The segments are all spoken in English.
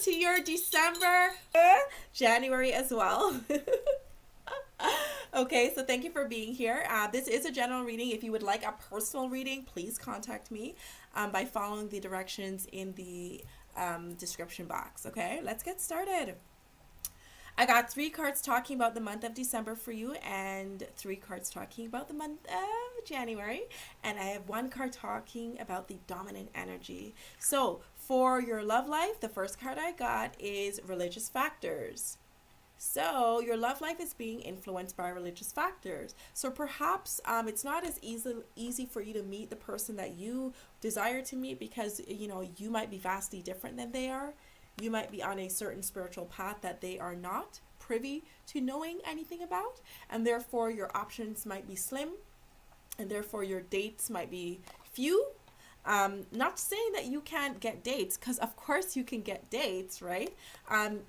to your December, January as well. Okay, so thank you for being here. This is a general reading. If you would like a personal reading, please contact me by following the directions in the description box. Okay, let's get started. I got 3 cards talking about the month of December for you and 3 cards talking about the month of January. And I have 1 card talking about the dominant energy. So for your love life, the first card I got is religious factors. So your love life is being influenced by religious factors. So perhaps it's not as easy for you to meet the person that you desire to meet because, you might be vastly different than they are. You might be on a certain spiritual path that they are not privy to knowing anything about, and therefore your options might be slim, and therefore your dates might be few. Not saying that you can't get dates, because of course you can get dates, right?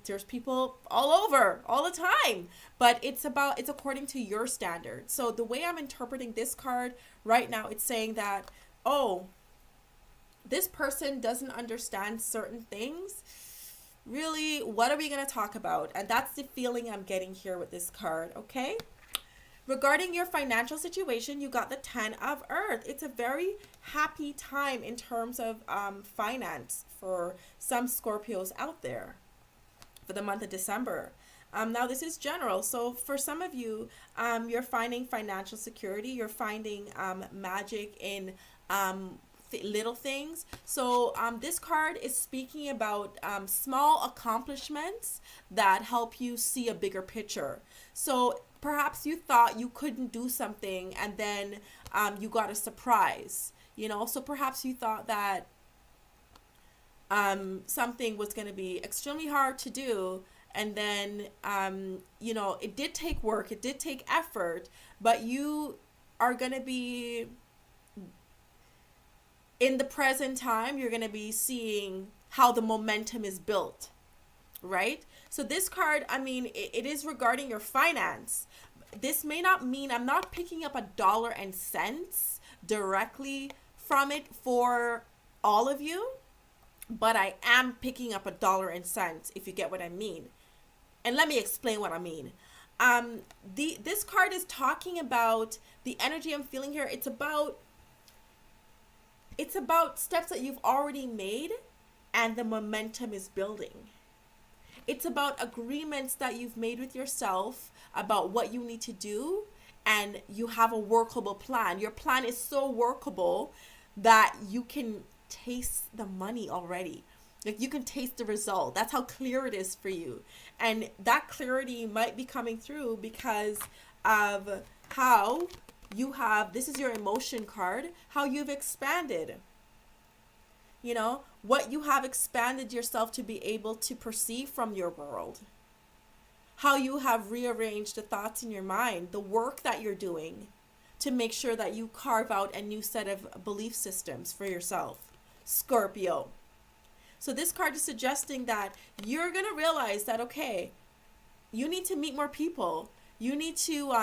There's people all over all the time, but it's according to your standards. So the way I'm interpreting this card right now, it's saying that, oh, this person doesn't understand certain things. Really, what are we going to talk about? And that's the feeling I'm getting here with this card, okay? Regarding your financial situation, you got the 10 of Earth. It's a very happy time in terms of finance for some Scorpios out there for the month of December. Now, this is general. So for some of you, you're finding financial security. You're finding magic in little things. So this card is speaking about small accomplishments that help you see a bigger picture. So perhaps you thought you couldn't do something and then you got a surprise, so perhaps you thought that something was going to be extremely hard to do, and then it did take work, it did take effort, but you are going to be in the present time, you're going to be seeing how the momentum is built, right? So this card, it is regarding your finance. This may not mean, I'm not picking up a dollar and cents directly from it for all of you, but I am picking up a dollar and cents, if you get what I mean. And let me explain what I mean. This card is talking about the energy I'm feeling here. It's about steps that you've already made and the momentum is building. It's about agreements that you've made with yourself about what you need to do, and you have a workable plan. Your plan is so workable that you can taste the money already. Like, you can taste the result. That's how clear it is for you. And that clarity might be coming through because of how you have, this is your emotion card, how you've expanded. What you have expanded yourself to be able to perceive from your world. How you have rearranged the thoughts in your mind, the work that you're doing to make sure that you carve out a new set of belief systems for yourself. Scorpio. So this card is suggesting that you're going to realize that, okay, you need to meet more people. You need to,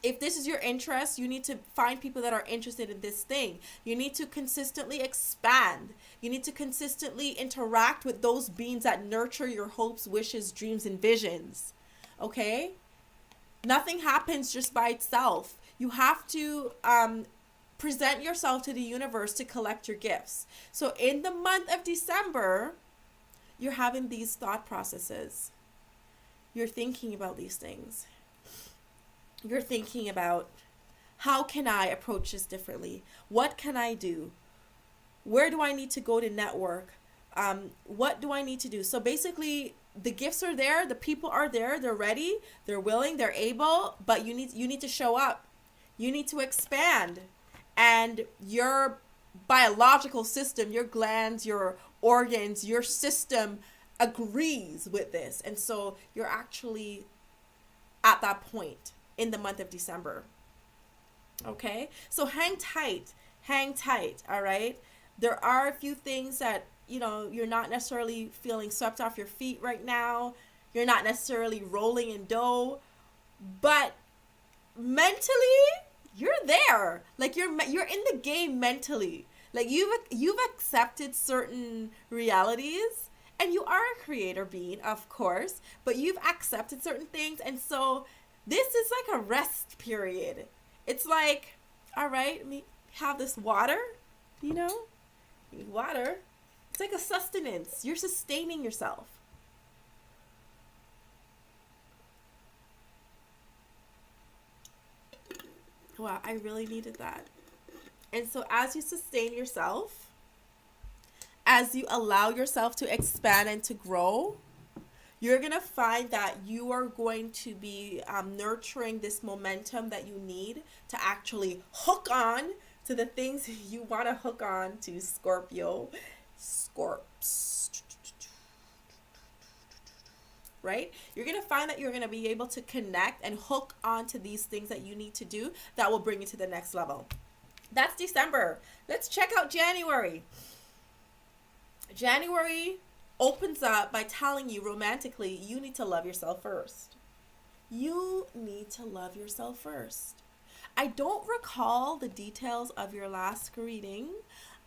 if this is your interest, you need to find people that are interested in this thing. You need to consistently expand. You need to consistently interact with those beings that nurture your hopes, wishes, dreams, and visions. Okay? Nothing happens just by itself. You have to present yourself to the universe to collect your gifts. So in the month of December, you're having these thought processes. You're thinking about these things. You're thinking about, how can I approach this differently? What can I do? Where do I need to go to network? What do I need to do? So basically, the gifts are there. The people are there. They're ready. They're willing. They're able. But you need to show up. You need to expand. And your biological system, your glands, your organs, your system agrees with this. And so you're actually at that point in the month of December. Okay? So hang tight, all right? There are a few things that, you're not necessarily feeling swept off your feet right now. You're not necessarily rolling in dough, but mentally, you're there. Like, you're in the game mentally. Like, you've accepted certain realities, And you are a creator being, of course, but you've accepted certain things. And so this is like a rest period. It's like, all right, let me have this water, you know, you need water. It's like a sustenance. You're sustaining yourself. Wow, I really needed that. And so as you sustain yourself, as you allow yourself to expand and to grow, you're going to find that you are going to be nurturing this momentum that you need to actually hook on to the things you want to hook on to, Scorpio. Scorps. Right? You're going to find that you're going to be able to connect and hook on to these things that you need to do that will bring you to the next level. That's December. Let's check out January. January opens up by telling you romantically, you need to love yourself first. You need to love yourself first. I don't recall the details of your last reading,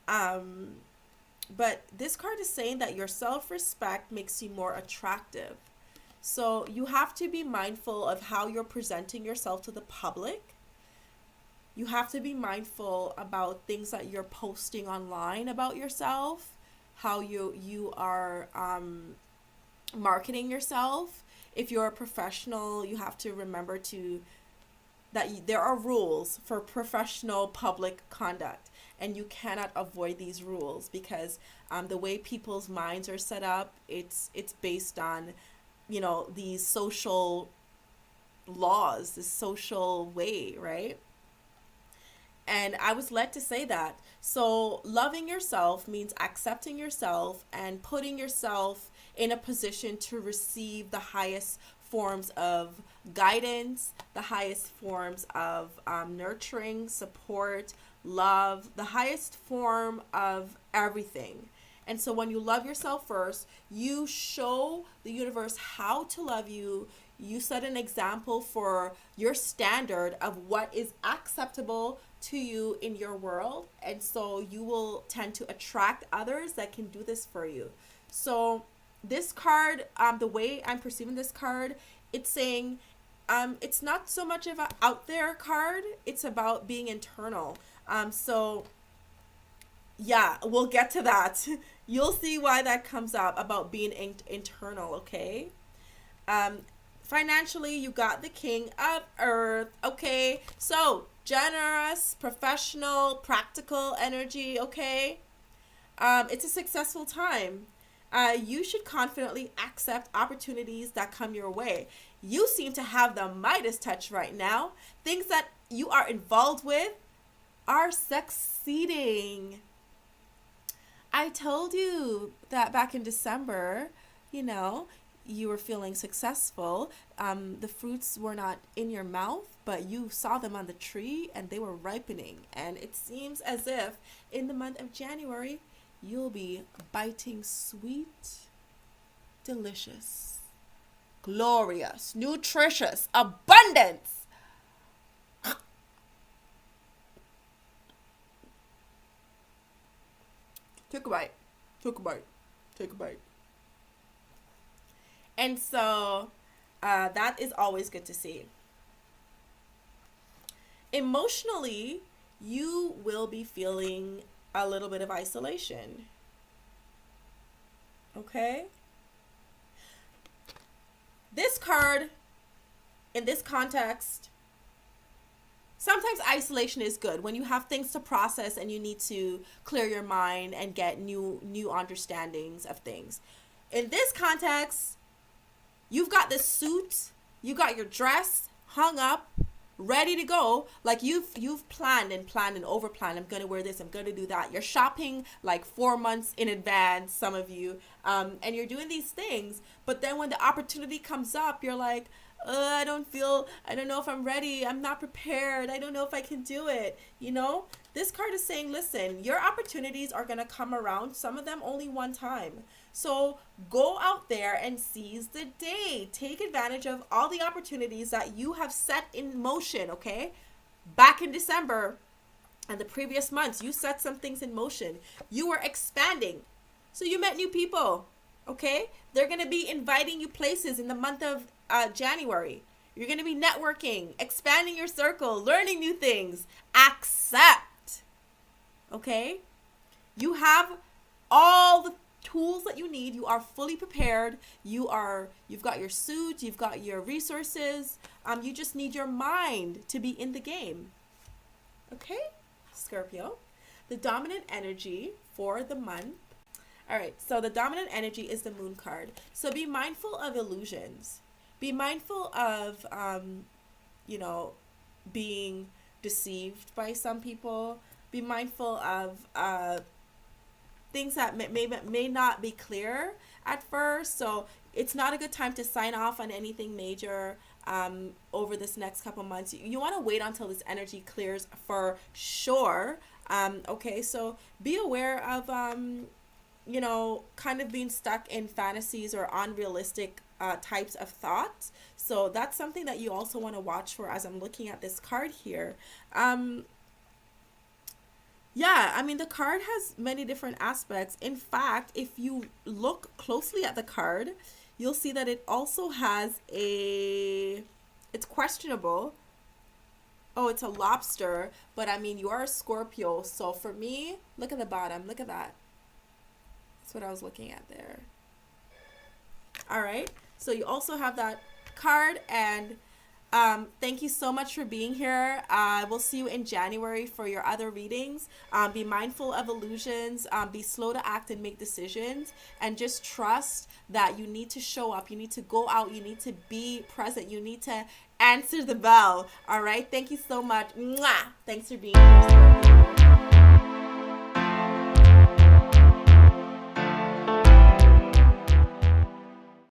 but this card is saying that your self-respect makes you more attractive. So you have to be mindful of how you're presenting yourself to the public. You have to be mindful about things that you're posting online about yourself, how you are marketing yourself. If you're a professional, you have to remember that there are rules for professional public conduct, and you cannot avoid these rules because the way people's minds are set up, it's based on, you know, these social laws, this social way, right? And I was led to say that. So loving yourself means accepting yourself and putting yourself in a position to receive the highest forms of guidance, the highest forms of nurturing, support, love, the highest form of everything. And so when you love yourself first, you show the universe how to love you. You set an example for your standard of what is acceptable to you in your world. And so you will tend to attract others that can do this for you. So this card, the way I'm perceiving this card, it's saying it's not so much of an out there card. It's about being internal. So yeah, we'll get to that. You'll see why that comes up about being internal, okay? Financially, you got the King of Earth, okay? So generous, professional, practical energy, okay? It's a successful time. You should confidently accept opportunities that come your way. You seem to have the Midas touch right now. Things that you are involved with are succeeding. I told you that back in December, you know, you were feeling successful. The fruits were not in your mouth, but you saw them on the tree and they were ripening. And it seems as if in the month of January, you'll be biting sweet, delicious, glorious, nutritious, abundance. Take a bite. Take a bite. Take a bite. And so that is always good to see. Emotionally, you will be feeling a little bit of isolation. Okay? This card, in this context, sometimes isolation is good when you have things to process and you need to clear your mind and get new understandings of things. In this context, you've got this suit, you got your dress hung up, ready to go. Like you've planned and over-planned. I'm going to wear this, I'm going to do that. You're shopping like 4 months in advance, some of you, and you're doing these things. But then when the opportunity comes up, you're like, I don't know if I'm ready. I'm not prepared. I don't know if I can do it. You know, this card is saying, listen, your opportunities are going to come around, some of them only one time. So go out there and seize the day. Take advantage of all the opportunities that you have set in motion, okay? Back in December and the previous months, you set some things in motion. You were expanding. So you met new people. Okay? They're going to be inviting you places in the month of January. You're going to be networking, expanding your circle, learning new things. Accept. Okay? You have all the tools that you need. You are fully prepared. You've got your suit, you've got your resources. You just need your mind to be in the game. Okay? Scorpio. The dominant energy for the month. All right, so the dominant energy is the moon card. So be mindful of illusions. Be mindful of, being deceived by some people. Be mindful of things that may not be clear at first. So it's not a good time to sign off on anything major over this next couple months. You want to wait until this energy clears for sure. Okay, so be aware of kind of being stuck in fantasies or unrealistic types of thoughts. So that's something that you also want to watch for as I'm looking at this card here. The card has many different aspects. In fact, if you look closely at the card, you'll see that it also has it's questionable. Oh, it's a lobster, but you are a Scorpio. So for me, look at the bottom. Look at that. That's what I was looking at there. All right. So you also have that card, and thank you so much for being here. We'll see you in January for your other readings. Be mindful of illusions. Be slow to act and make decisions, and just trust that you need to show up. You need to go out. You need to be present. You need to answer the bell. All right. Thank you so much. Mwah! Thanks for being here.